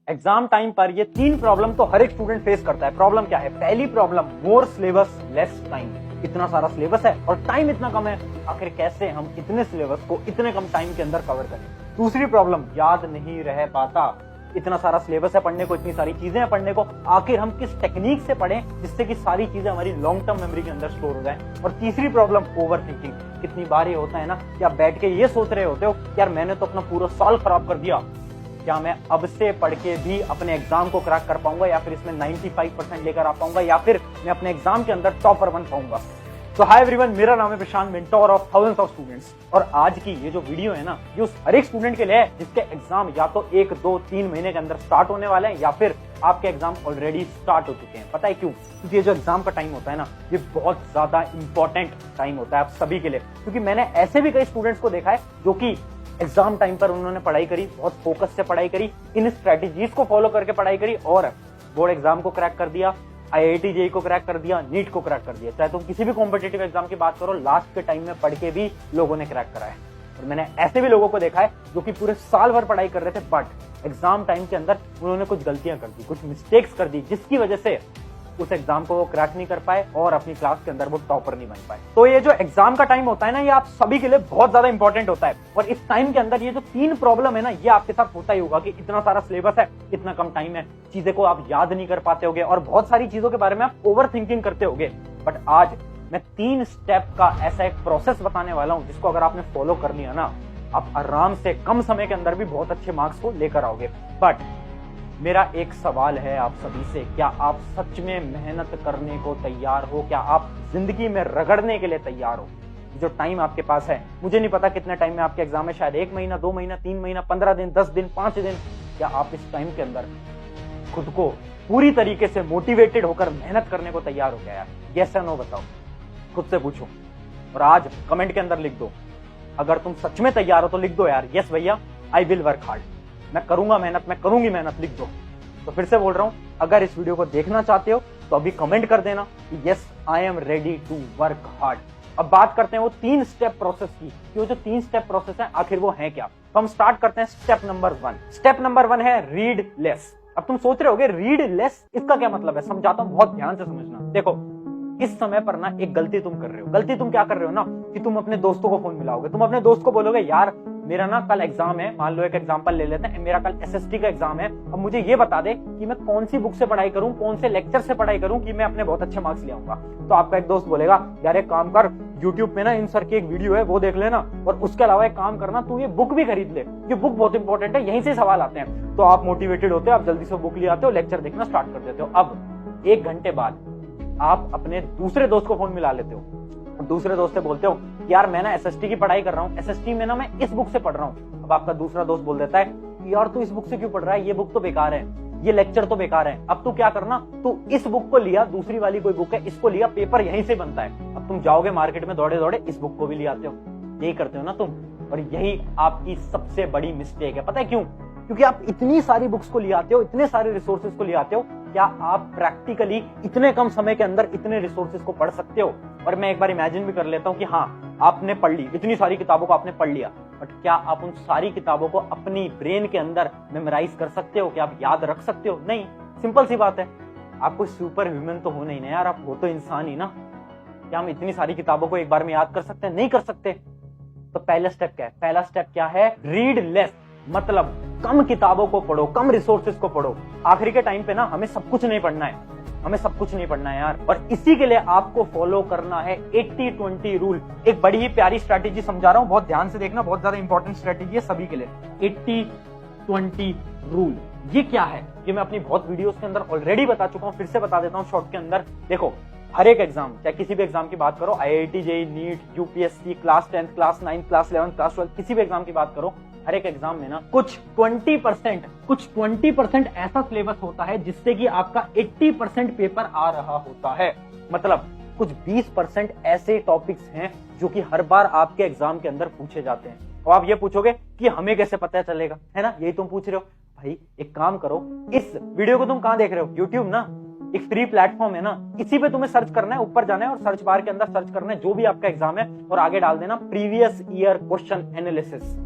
Exam time पर ये 3 problem तो हर एक स्टूडेंट फेस करता है। प्रॉब्लम क्या है? पहली प्रॉब्लम, मोर सिलेबस लेस टाइम। इतना सारा सिलेबस है और टाइम इतना कम है, आखिर कैसे हम इतने सिलेबस को इतने कम टाइम के अंदर कवर करें। दूसरी प्रॉब्लम, याद नहीं रह पाता। इतना सारा सिलेबस है पढ़ने को, इतनी सारी चीजें हैं पढ़ने को, आखिर हम किस टेक्निक से पढ़ें जिससे कि सारी चीजें हमारी लॉन्ग टर्म मेमोरी के अंदर स्टोर हो जाए। और तीसरी प्रॉब्लम, ओवर थिंकिंग। कितनी बार ये होता है ना कि आप बैठ के ये सोच रहे होते हो यार मैंने तो अपना पूरा साल खराब कर दिया, क्या मैं अब से पढ़ के भी अपने एग्जाम को क्रैक कर पाऊंगा, या फिर इसमें 95% लेकर आ पाऊंगा, या फिर मैं अपने एग्जाम के अंदर टॉपर बन पाऊंगा। तो हाय एवरीवन, मेरा नाम है Prashant, mentor of thousands of students. और आज की ये जो वीडियो है ना, ये उस हर एक स्टूडेंट के लिए है जिसके एग्जाम या तो 1, 2, 3 महीने के अंदर स्टार्ट होने वाले हैं, या फिर आपके एग्जाम ऑलरेडी स्टार्ट हो चुके हैं। पता है क्यों? क्योंकि ये जो एग्जाम का टाइम होता है ना, ये बहुत ज्यादा इंपॉर्टेंट टाइम होता है आप सभी के लिए। क्योंकि मैंने ऐसे भी कई स्टूडेंट्स को देखा है जो कि एग्जाम टाइम पर उन्होंने पढ़ाई करी, बहुत फोकस से पढ़ाई करी, इन स्ट्रेटेजीज को फॉलो करके पढ़ाई करी और बोर्ड एग्जाम को क्रैक कर दिया, IIT JEE को क्रैक कर दिया, नीट को क्रैक कर दिया। चाहे तुम किसी भी कॉम्पिटिटिव एग्जाम की बात करो, लास्ट के टाइम में पढ़ के भी लोगों ने क्रैक करा है। और मैंने ऐसे भी लोगों को देखा है जो कि पूरे साल भर पढ़ाई कर रहे थे, बट एग्जाम टाइम के अंदर उन्होंने कुछ गलतियां कर दी, कुछ मिस्टेक्स कर दी, जिसकी वजह से उस एग्जाम को वो क्रैक नहीं कर पाए और अपनी क्लास के अंदर वो टॉपर नहीं बन पाए। तो ये जो एग्जाम का टाइम होता है ना, ये आप सभी के लिए बहुत ज्यादा इंपॉर्टेंट होता है। और इस टाइम के अंदर ये जो 3 प्रॉब्लम है ना, ये आपके साथ होता ही होगा कि इतना सारा सिलेबस है, इतना कम टाइम है, चीजें को आप याद नहीं कर पाते होगे और बहुत सारी चीजों के बारे में आप ओवर थिंकिंग करते होगे। बट आज मैं 3 स्टेप का ऐसा एक प्रोसेस बताने वाला हूं जिसको अगर आपने फॉलो कर लिया ना, आप आराम से कम समय के अंदर भी बहुत अच्छे मार्क्स को लेकर आओगे। बट मेरा एक सवाल है आप सभी से, क्या आप सच में मेहनत करने को तैयार हो? क्या आप जिंदगी में रगड़ने के लिए तैयार हो? जो टाइम आपके पास है, मुझे नहीं पता कितने टाइम में आपके एग्जाम है, शायद 1 महीना, 2 महीना, 3 महीना, 15 दिन, 10 दिन, 5 दिन। क्या आप इस टाइम के अंदर खुद को पूरी तरीके से मोटिवेटेड होकर मेहनत करने को तैयार हो गया यार? यस या नो बताओ, खुद से पूछो और आज कमेंट के अंदर लिख दो। अगर तुम सच में तैयार हो तो लिख दो यार, यस भैया आई विल वर्क हार्ड, मैं करूंगा मेहनत, मैं करूंगी मेहनत, लिख दो। तो फिर से बोल रहा हूं, अगर इस वीडियो को देखना चाहते हो तो अभी कमेंट कर देना कि yes I am ready to work hard. अब बात करते हैं वो 3 स्टेप प्रोसेस की, कि वो जो 3 स्टेप प्रोसेस है आखिर वो है क्या। तो हम स्टार्ट करते हैं स्टेप नंबर 1। स्टेप नंबर 1 है रीड लेस। अब तुम सोच रहे होगे रीड लेस, इसका क्या मतलब है? समझाता हूं, बहुत ध्यान से समझना। देखो, इस समय पर ना एक गलती तुम कर रहे हो। गलती तुम क्या कर रहे हो ना, कि तुम अपने दोस्तों को फोन मिलाओगे, तुम अपने दोस्त को बोलोगे यार मेरा ना कल एग्जाम है, मान लो एक एग्जांपल ले लेते हैं, मेरा कल SST का एग्जाम है, अब मुझे ये बता दे कि मैं कौन सी बुक से पढ़ाई करूं, कौन से लेक्चर से पढ़ाई करूं कि मैं अपने बहुत अच्छे मार्क्स ले आऊंगा। तो आपका एक दोस्त बोलेगा यार एक काम कर, YouTube पे ना इन सर की एक वीडियो है वो देख लेना, और उसके अलावा एक काम करना, तू ये बुक भी खरीद ले, ये बुक बहुत इंपॉर्टेंट है, यहीं से सवाल आते हैं। तो आप मोटिवेटेड होते हो, आप जल्दी से बुक ले आते हो, लेक्चर देखना स्टार्ट कर देते हो। अब 1 घंटे बाद आप अपने दूसरे दोस्त को फोन मिला लेते हो, दूसरे दोस्त से बोलते हो यार मैं ना SST की पढ़ाई कर रहा हूँ, SST में ना मैं इस बुक से पढ़ रहा हूँ। अब आपका दूसरा दोस्त बोल देता है यार तू इस बुक से क्यों पढ़ रहा है, ये बुक तो बेकार है, ये लेक्चर तो बेकार है। अब तू क्या करना, तू इस बुक को लिया, दूसरी वाली कोई बुक है इसको लिया, पेपर यहीं से बनता है। अब तुम जाओगे मार्केट में दौड़े दौड़े, इस बुक को भी ले आते हो। यही करते हो ना तुम, और यही आपकी सबसे बड़ी मिस्टेक है। पता है क्यों? क्योंकि आप इतनी सारी बुक्स को ले आते हो, इतने सारे रिसोर्सेज को ले आते हो, क्या आप प्रैक्टिकली इतने कम समय के अंदर इतने रिसोर्सेज को पढ़ सकते हो? और मैं एक बार इमेजिन भी कर लेता हूं कि हाँ आपने पढ़ ली, इतनी सारी किताबों को आपने पढ़ लिया, बट क्या आप उन सारी किताबों को अपनी ब्रेन के अंदर मेमोराइज कर सकते हो? क्या आप याद रख सकते हो? नहीं। सिंपल सी बात है, आप कोई सुपर ह्यूमन तो हो नहीं ना यार, आप हो तो इंसान ही ना। क्या हम इतनी सारी किताबों को एक बार में याद कर सकते हैं? नहीं कर सकते। तो पहला स्टेप क्या है? पहला स्टेप क्या है? रीड लेस, मतलब कम किताबों को पढ़ो, कम रिसोर्सेज को पढ़ो। आखिरी के टाइम पे ना हमें सब कुछ नहीं पढ़ना है, हमें सब कुछ नहीं पढ़ना है यार। और इसी के लिए आपको फॉलो करना है 80-20 रूल। एक बड़ी ही प्यारी स्ट्रेटेजी समझा रहा हूं, बहुत ध्यान से देखना, बहुत ज्यादा इंपॉर्टेंट स्ट्रेटेजी है सभी के लिए। 80-20 रूल ये क्या है? ये मैं अपनी बहुत वीडियोस के अंदर ऑलरेडी बता चुका हूं, फिर से बता देता हूं शॉर्ट के अंदर। देखो, हर एक एग्जाम, चाहे किसी भी एग्जाम की बात करो, IIT JEE, NEET, UPSC, class 10, class 9, class 11, class 12, किसी भी एग्जाम की बात करो, हर एक एग्जाम में ना कुछ 20% ऐसा सिलेबस होता है जिससे कि आपका 80% पेपर आ रहा होता है। मतलब कुछ 20% ऐसे टॉपिक्स हैं जो कि हर बार आपके एग्जाम के अंदर पूछे जाते हैं। और आप ये पूछोगे कि हमें कैसे पता चलेगा, है ना? यही तुम पूछ रहे हो। भाई एक काम करो, इस वीडियो को तुम कहां देख रहे हो? YouTube ना, एक फ्री प्लेटफॉर्म है ना, इसी पे तुम्हें सर्च करना है, ऊपर जाना है और सर्च बार के अंदर सर्च करना है जो भी आपका एग्जाम है, और आगे डाल देना प्रीवियस ईयर क्वेश्चन एनालिसिस।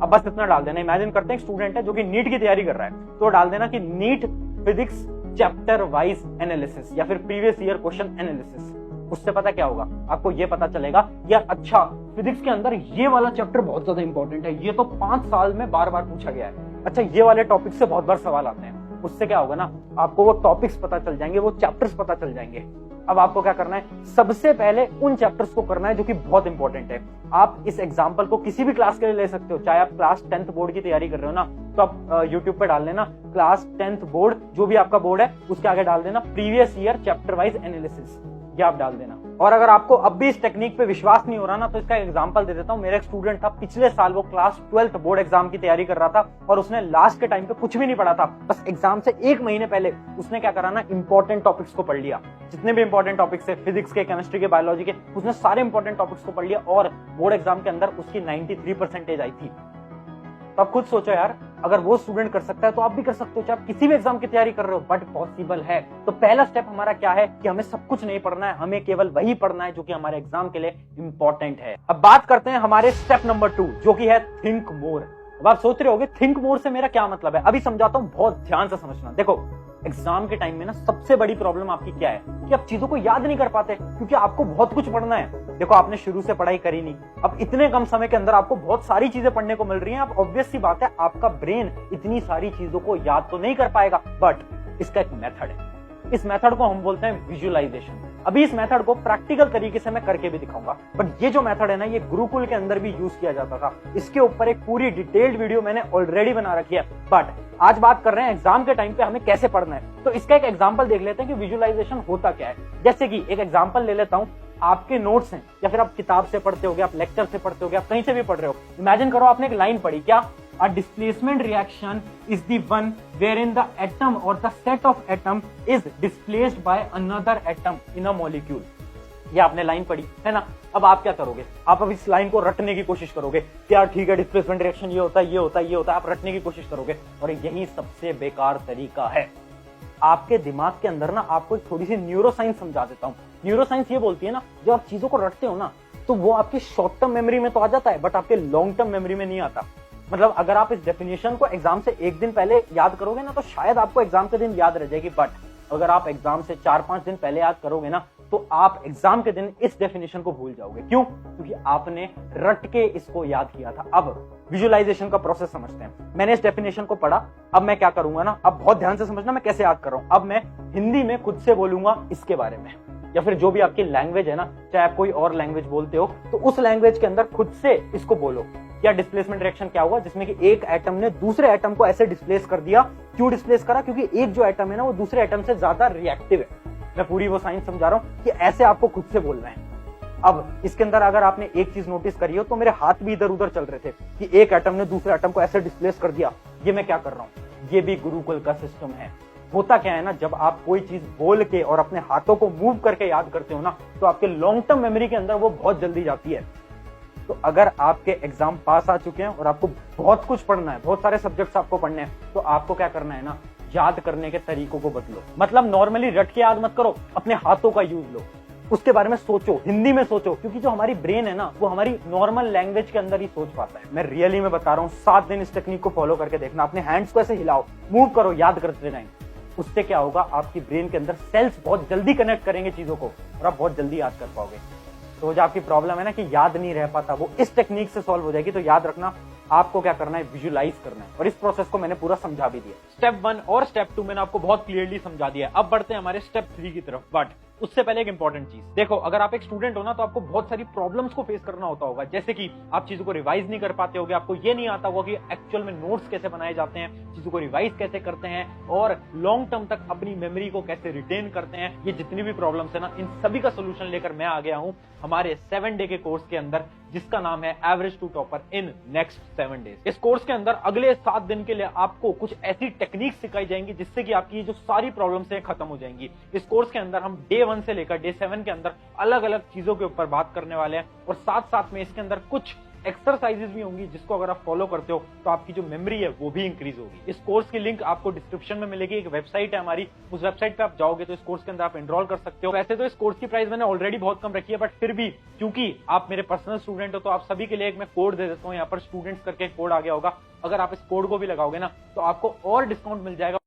अब बस इतना डाल देना, इमेजिन करते हैं स्टूडेंट है जो कि नीट की तैयारी कर रहा है, तो डाल देना कि NEET physics chapter wise analysis या फिर प्रीवियस ईयर क्वेश्चन एनालिसिस। उससे पता क्या होगा, आपको ये पता चलेगा यार अच्छा फिजिक्स के अंदर ये वाला चैप्टर बहुत ज्यादा इंपॉर्टेंट है, ये तो 5 साल में बार बार पूछा गया है, अच्छा ये वाले टॉपिक से बहुत बार सवाल आते हैं। उससे क्या होगा ना, आपको वो टॉपिक्स पता चल जाएंगे, वो चैप्टर्स पता चल जाएंगे। अब आपको क्या करना है, सबसे पहले उन चैप्टर्स को करना है जो कि बहुत इंपॉर्टेंट है। आप इस एग्जांपल को किसी भी क्लास के लिए ले सकते हो, चाहे आप क्लास 10th बोर्ड की तैयारी कर रहे हो ना, तो आप यूट्यूब पे डाल लेना क्लास 10th बोर्ड, जो भी आपका बोर्ड है उसके आगे डाल देना previous year chapter wise analysis, ये आप डाल देना। और अगर आपको अब भी इस टेक्निक पे विश्वास नहीं हो रहा ना, तो इसका एग्जांपल दे देता हूं। मेरा एक स्टूडेंट था, पिछले साल वो क्लास 12th बोर्ड एग्जाम की तैयारी कर रहा था और उसने लास्ट के टाइम पे कुछ भी नहीं पढ़ा था, बस एग्जाम से 1 महीने पहले उसने क्या करा ना, इंपॉर्टेंट टॉपिक्स को पढ़ लिया, जितने भी इंपॉर्टेंट टॉपिक्स है फिजिक्स के, केमिस्ट्री के, बायोलॉजी के, उसने सारे इंपॉर्टेंट टॉपिक्स को पढ़ लिया और बोर्ड एग्जाम के अंदर उसकी 93% आई थी। तो आप खुद सोचो यार, अगर वो स्टूडेंट कर सकता है तो आप भी कर सकते हो, चाहे आप किसी भी एग्जाम की तैयारी कर रहे हो, बट पॉसिबल है। तो पहला स्टेप हमारा क्या है कि हमें सब कुछ नहीं पढ़ना है, हमें केवल वही पढ़ना है जो कि हमारे एग्जाम के लिए इंपॉर्टेंट है। अब बात करते हैं हमारे स्टेप नंबर 2, जो कि है थिंक मोर। अब आप सोच रहे होगे थिंक मोर से मेरा क्या मतलब है, अभी समझाता हूं, बहुत ध्यान से समझना। देखो एग्जाम के टाइम में ना सबसे बड़ी प्रॉब्लम आपकी क्या है कि आप चीजों को याद नहीं कर पाते, क्योंकि आपको बहुत कुछ पढ़ना है। देखो आपने शुरू से पढ़ाई करी नहीं, अब इतने कम समय के अंदर आपको बहुत सारी चीजें पढ़ने को मिल रही हैं। अब ऑब्वियस सी बात है आपका ब्रेन इतनी सारी चीजों को याद तो नहीं कर पाएगा, बट इसका एक मेथड है, इस मेथड को हम बोलते हैं विजुअलाइजेशन। अभी इस मेथड को प्रैक्टिकल तरीके से मैं करके भी दिखाऊंगा, बट ये जो मेथड है ना, ये गुरुकुल के अंदर भी यूज किया जाता था। इसके ऊपर एक पूरी डिटेल्ड वीडियो मैंने ऑलरेडी बना रखी है, बट आज बात कर रहे हैं एग्जाम के टाइम पे हमें कैसे पढ़ना है। तो इसका एक एग्जांपल देख लेते हैं कि विजुअलाइजेशन होता क्या है। जैसे कि एक एग्जांपल ले लेता हूं, आपके नोट्स हैं या फिर आप किताब से पढ़ते होगे, आप लेक्चर से पढ़ते होगे, आप कहीं से भी पढ़ रहे हो। इमेजिन करो आपने एक लाइन पढ़ी, क्या, a displacement reaction is the one wherein the atom or the set of atom is displaced by another atom in a molecule। ये आपने लाइन पढ़ी है ना। अब आप क्या करोगे, आप अब इस लाइन को रटने की कोशिश करोगे कि यार ठीक है डिस्प्लेसमेंट रिएक्शन ये होता है, ये होता है, ये होता है, आप रटने की कोशिश करोगे। और यही सबसे बेकार तरीका है। आपके दिमाग के अंदर ना आपको थोड़ी सी न्यूरोसाइंस समझा देता हूं। न्यूरोसाइंस ये बोलती है ना, जब आप चीजों को रटते हो ना, तो वो आपकी शॉर्ट टर्म मेमोरी में तो आ जाता है, बट आपके लॉन्ग टर्म मेमोरी में नहीं आता। मतलब अगर आप इस डेफिनेशन को एग्जाम से 1 दिन पहले याद करोगे ना, तो शायद आपको एग्जाम के दिन याद रह जाएगी, बट अगर आप एग्जाम से 4-5 दिन पहले याद करोगे ना, तो आप एग्जाम के दिन इस डेफिनेशन को भूल जाओगे। क्यों? क्योंकि आपने रट के इसको याद किया था। अब विजुअलाइजेशन का प्रोसेस समझते हैं। मैंने इस डेफिनेशन को पढ़ा, अब मैं क्या करूंगा ना, अब बहुत ध्यान से समझना मैं कैसे याद कर रहा हूं। अब मैं हिंदी में खुद से बोलूंगा इसके बारे में, या फिर जो भी आपकी लैंग्वेज है ना, चाहे आप कोई और लैंग्वेज बोलते हो, तो उस लैंग्वेज के अंदर खुद से इसको बोलो। क्या डिस्प्लेसमेंट रिएक्शन क्या हुआ, जिसमें कि एक एटम ने दूसरे एटम को ऐसे डिस्प्लेस कर दिया। क्यों डिस्प्लेस करा? क्योंकि एक जो एटम है ना, वो दूसरे एटम से ज्यादा रिएक्टिव है। मैं पूरी वो साइंस समझा रहा हूं कि ऐसे आपको खुद से बोलना है। अब इसके अंदर अगर आपने एक चीज नोटिस करी हो, तो मेरे हाथ भी इधर उधर चल रहे थे कि एक एटम ने दूसरे एटम को ऐसे डिस्प्लेस कर दिया। ये मैं क्या कर रहा हूं, ये भी गुरुकुल का सिस्टम है। होता क्या है ना, जब आप कोई चीज बोल के और अपने हाथों को मूव करके याद करते हो ना, तो आपके लॉन्ग टर्म मेमोरी के अंदर वो बहुत जल्दी जाती है। तो अगर आपके एग्जाम पास आ चुके हैं और आपको बहुत कुछ पढ़ना है, बहुत सारे सब्जेक्ट्स आपको पढ़ने हैं, तो आपको क्या करना है ना, याद करने के तरीकों को बदलो। मतलब नॉर्मली रट के याद मत करो, अपने हाथों का यूज लो, उसके बारे में सोचो, हिंदी में सोचो, क्योंकि जो हमारी ब्रेन है ना, वो हमारी नॉर्मल लैंग्वेज के अंदर ही सोच पाता है। मैं रियली में बता रहा हूँ, 7 दिन इस टेक्निक को फॉलो करके देखना। अपने हैंड्स को ऐसे हिलाओ, मूव करो, याद करते टाइम। उससे क्या होगा, आपकी ब्रेन के अंदर सेल्स बहुत जल्दी कनेक्ट करेंगे चीजों को और आप बहुत जल्दी याद कर पाओगे। तो जो आपकी प्रॉब्लम है ना कि याद नहीं रह पाता, वो इस टेक्निक से सॉल्व हो जाएगी। तो याद रखना, आपको क्या करना है, विजुअलाइज करना है। और इस प्रोसेस को मैंने पूरा समझा भी दिया। स्टेप 1 और स्टेप 2 मैंने आपको बहुत क्लियरली समझा दिया। अब बढ़ते हैं हमारे स्टेप 3 की तरफ। बट उससे पहले एक इंपॉर्टेंट चीज देखो, अगर आप एक स्टूडेंट हो ना, तो आपको बहुत सारी प्रॉब्लम्स को फेस करना होता होगा। जैसे कि आप चीजों को रिवाइज नहीं कर पाते होगे, आपको ये नहीं आता होगा कि एक्चुअल में नोट्स कैसे बनाए जाते हैं, चीजों को रिवाइज कैसे करते हैं और लॉन्ग टर्म तक अपनी मेमोरी को कैसे रिटेन करते हैं। ये जितनी भी प्रॉब्लम्स है ना, इन सभी का सोल्यूशन लेकर मैं आ गया हूं हमारे 7 डे के कोर्स के अंदर, जिसका नाम है average to topper in next 7 days. इस कोर्स के अंदर अगले 7 दिन के लिए आपको कुछ ऐसी टेक्निक सिखाई जाएंगी जिससे कि आपकी जो सारी प्रॉब्लम्स हैं खत्म हो जाएंगी। इस कोर्स के अंदर हम डे 1 से लेकर डे 7 के अंदर अलग अलग चीजों के ऊपर बात करने वाले हैं और साथ साथ में इसके अंदर कुछ एक्सरसाइजेस भी होंगी जिसको अगर आप फॉलो करते हो तो आपकी जो मेमोरी है वो भी इंक्रीज होगी। इस कोर्स की लिंक आपको डिस्क्रिप्शन में मिलेगी, एक वेबसाइट है हमारी, उस वेबसाइट पे आप जाओगे तो इस कोर्स के अंदर आप एनरोल कर सकते हो। वैसे तो इस कोर्स की प्राइस मैंने ऑलरेडी बहुत कम रखी है, बट फिर भी क्योंकि आप मेरे पर्सनल स्टूडेंट हो तो आप सभी के लिए एक मैं कोड दे देता हूँ। यहाँ पर स्टूडेंट्स करके कोड आ गया होगा, अगर आप इस कोड को भी लगाओगे ना तो आपको और डिस्काउंट मिल जाएगा